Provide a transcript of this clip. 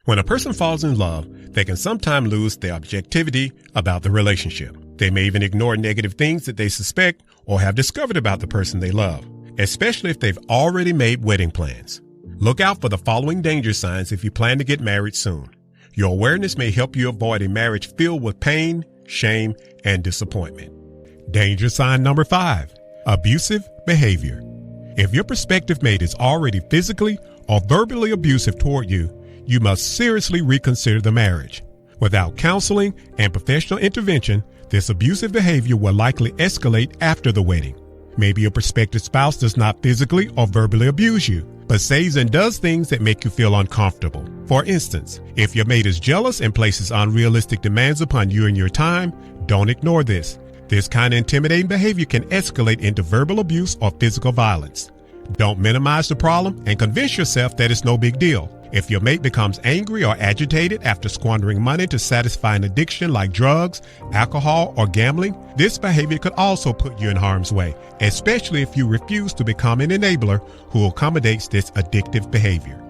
When a person falls in love, they can sometimes lose their objectivity about the relationship. They may even ignore negative things that they suspect or have discovered about the person they love, especially if they've already made wedding plans. Look out for the following danger signs if you plan to get married soon. Your awareness may help you avoid a marriage filled with pain, shame, and disappointment. Danger sign number 5, abusive behavior. If your prospective mate is already physically or verbally abusive toward you, you must seriously reconsider the marriage. Without counseling and professional intervention, this abusive behavior will likely escalate after the wedding. Maybe your prospective spouse does not physically or verbally abuse you, but says and does things that make you feel uncomfortable. For instance, if your mate is jealous and places unrealistic demands upon you and your time, don't ignore this. This kind of intimidating behavior can escalate into verbal abuse or physical violence. Don't minimize the problem and convince yourself that it's no big deal. If your mate becomes angry or agitated after squandering money to satisfy an addiction like drugs, alcohol, or gambling, this behavior could also put you in harm's way, especially if you refuse to become an enabler who accommodates this addictive behavior.